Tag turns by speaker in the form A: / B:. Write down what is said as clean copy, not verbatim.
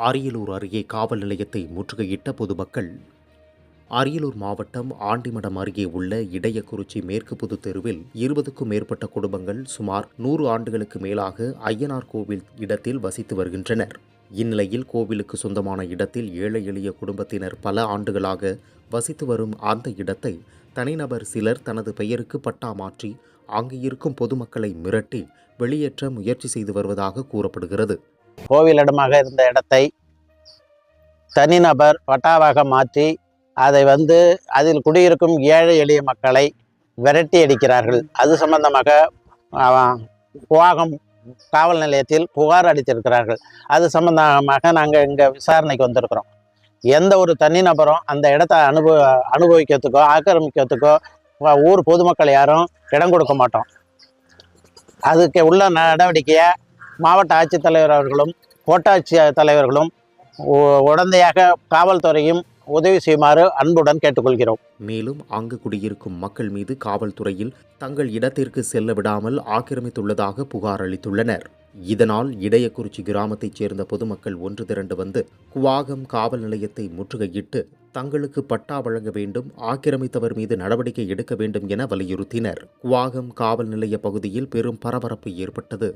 A: அரியலூர் அருகே காவல் நிலையத்தை முற்றுகையிட்ட பொதுமக்கள். அரியலூர் மாவட்டம் ஆண்டிமடம் அருகே உள்ள இடையக்குறிச்சி மேற்கு புது தெருவில் 20க்கும் மேற்பட்ட குடும்பங்கள் சுமார் 100 ஆண்டுகளுக்கு மேலாக ஐயனார் கோவில் இடத்தில் வசித்து வருகின்றனர். இந்நிலையில் கோவிலுக்கு சொந்தமான இடத்தில் ஏழை எளிய குடும்பத்தினர் பல ஆண்டுகளாக வசித்து வரும் அந்த இடத்தை தனிநபர் சிலர் தனது பெயருக்கு பட்டா மாற்றி அங்கு இருக்கும் பொதுமக்களை மிரட்டி வெளியேற்ற முயற்சி செய்து வருவதாக கூறப்படுகிறது.
B: கோவிலிடமாக இருந்த இடத்தை தனிநபர் பட்டாவாக மாற்றி அதை அதில் குடியிருக்கும் ஏழை எளிய மக்களை விரட்டி அடிக்கிறார்கள். அது சம்பந்தமாக குவாகம் காவல் நிலையத்தில் புகார் அளித்திருக்கிறார்கள். அது சம்பந்தமாக நாங்கள் இங்கே விசாரணைக்கு வந்திருக்கிறோம். எந்த ஒரு தனிநபரும் அந்த இடத்தை அனுபவிக்கிறதுக்கோ ஆக்கிரமிக்கிறதுக்கோ ஊர் பொதுமக்கள் யாரும் இடம் கொடுக்க மாட்டோம். அதுக்கு உள்ள நடவடிக்கையை மாவட்ட ஆட்சித்தலைவர் அவர்களும் கோட்டாட்சி தலைவர்களும் உடந்தையாக காவல்துறையும் உதவி செய்யுமாறு அன்புடன் கேட்டுக்கொள்கிறோம்.
A: மேலும் அங்கு குடியிருக்கும் மக்கள் மீது காவல்துறையில் தங்கள் இடத்திற்கு செல்ல விடாமல் ஆக்கிரமித்துள்ளதாக புகார் அளித்துள்ளனர். இதனால் இடையக்குறிச்சி கிராமத்தைச் சேர்ந்த பொதுமக்கள் ஒன்று திரண்டு வந்து குவாகம் காவல் நிலையத்தை முற்றுகையிட்டு தங்களுக்கு பட்டா வழங்க வேண்டும், ஆக்கிரமித்தவர் மீது நடவடிக்கை எடுக்க வேண்டும் என வலியுறுத்தினர். குவாகம் காவல் நிலைய பகுதியில் பெரும் பரபரப்பு ஏற்பட்டது.